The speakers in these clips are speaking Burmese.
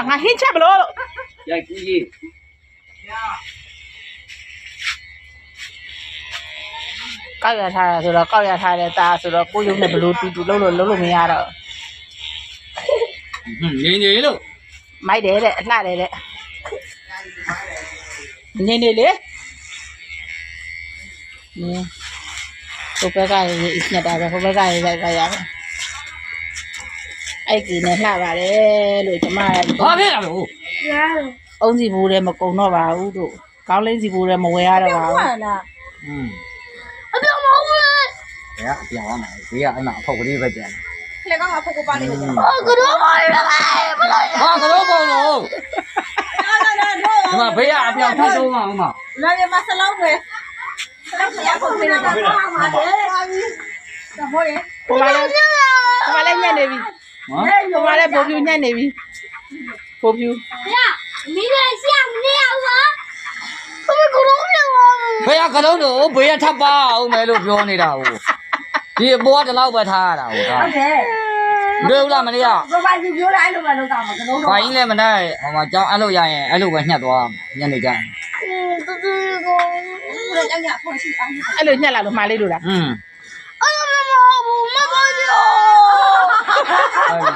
ငါဟင်းချက်မလို့ရိုက်ကြီးကြီးကောက်ရထားတယ်ဆိုတော့ကောက်ရထားတဲ့သားဆိုတော့ကိုရုံနဲ့ဘလို့တူလုံးလို့မရတော့နေလို့မိုက်တယ်တဲ့အလှတယ်တဲ့နေလေနင်းဟိုဘက်ကညက်တာပဲဟိုဘက်ကရိုက်ပါရမယ်အဲ့ဒီနဲ့လှပါတယ်လို့ကျမကဘာဖြစ်လာလို့အုံးစီဘူးလည်းမကုံတော့ပါဘူးတို့ကောင်းလင်းစီဘူးလည်းမဝယ်ရတော့ပါဘူးအပြောင်းမဟုတ်ဘူးဘယ်ကအပြောင်းရမှာဘေးကအဲ့မှာအဖောက်ကလေးပဲကြံလေကောင်အဖေကပါနေတယ်ကတော့ပါရမယ်မလို့ဟာကတော့ပေါ့လို့ဒီမှာဘေးကအပြောင်းထပ်တော့မှာဦးမလာရမစလောက်ပဲစလောက်ရဖို့ပြနေတာပါမှာတယ်ဒါဟိုလေဟိုမှာလည်းညက်နေပြီဟိုမှာလည်းဘိုးပြူညက်နေပြီဘိုးပြူရမင်းလည်းရှာမနေရဘူးဟာဘယ်ကတော့လဲဘေးကကတော့လို့ဘေးကထပ်ပါအောင်မယ်လို့ပြောနေတာဟုတ်ဒီအပေါ်ကတလောက်ပဲထားရတာဟုတ်တယ်တွေ့ဘူးလားမလေးကဘာကြီးပြောလိုက်လို့မလုပ်တာမကတော့ဘာကြီးလဲမနဲ့ဟိုမှာကြောင်းအဲ့လိုရရင်အဲ့လိုပဲညှက်သွားညနေကြတူတူကိုလည်းကြောက်ရဖို့ရှိအောင်အဲ့လိုညက်လာလို့မှားလေးလို့လားအဲ့လိုမဟုတ်ဘူးမဟုတ်ဘူး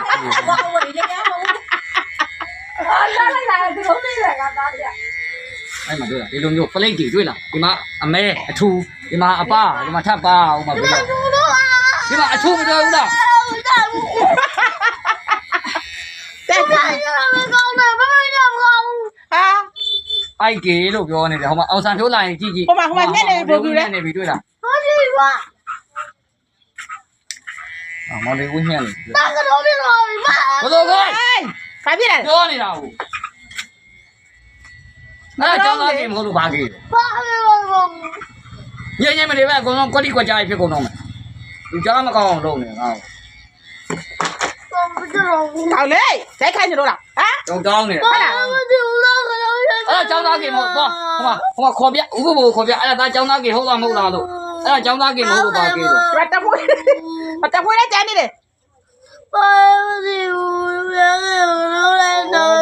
ဘာလို့လဲကြအောင်လာလာဒီလိုလေးလည်းကသားရအဲ့မှာတွေ့လားဒီလိုမျိုး plate တွေတွေ့လားဒီမှာအမဲအထူဒီမှာအပဒီမှာထပ်ပါအောင်မှာတွေ့လားဒီမှာအထူမတွေ့ဘူးလားတဲ့ကြရမကောင်းတယ်ဘာမှမကောင်းဘူးဟာအိုက်ကေလို့ပြောနေတယ်ဟိုမှာအောင်ဆန်ထိုးလာရင်ကြည့်ကြည့်ဟိုမှာညက်နေပြီဘိုးပြူလည်းနေပြီတွေ့လားဟုတ်ပြီကွာမော်လီဦးညက်နေဘာကတော့ပြတော့ဘာလို့လဲဘာဖြစ်လဲပြောနေတာဟုတ်အဲ့ကြောင်းသားကြီးမဟုတ်လို့ဘာကြီးဘာလို့ညညမနေပဲအကုန်လုံးကွက်တိကွက်ကြားဖြစ်ကုန်တော့မယ်ဒီကြားမကောင်းအောင်လုပ်နေငါ့ကောက်လေဇိုက်ခိုင်းနေလို့လားဟမ်တောင်းနေဟုတ်လားမသိဘူးလားကတော့အဲ့ကြောင်းသားကြီးမဟုတ်တော့ဟိုမှာခေါ်ပြဥပဘခေါ်ပြအဲ့ဒါကြောင်းသားကြီးဟုတ်လားမဟုတ်လားလို့အဲ့ကြောင်းသားကြီးမဟုတ်လို့ဘာကြီးလို့တပွေးလည်းကျန်နေတယ်ဘာမသိဘူးဘယ်လိုလဲတော့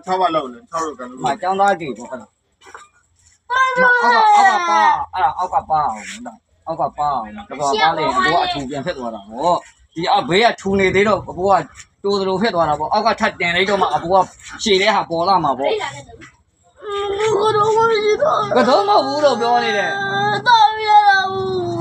6ပါလောက်လေ6လို့ကန်လို့မကြောင်းသားကြီးပေါ့ခဏအောက်ကပါအဲ့ဒါအောက်ကပါအောင်နော်အောက်ကပါအောင်တော့ပါလေဘောအထူပြန်ဖြစ်သွားတာဟောဒီအဘေးကထူနေသေးတော့အဘောကတိုးသလိုဖြစ်သွားတာပေါ့အောက်ကထပ်တင်လိုက်တော့မှအဘောကရှည်တဲ့ဟာပေါ်လာမှာပေါ့ကတော့မရှိတော့ကတော့မဟုတ်ဘူးလို့ပြောနေတယ်တော့ပြရဘူး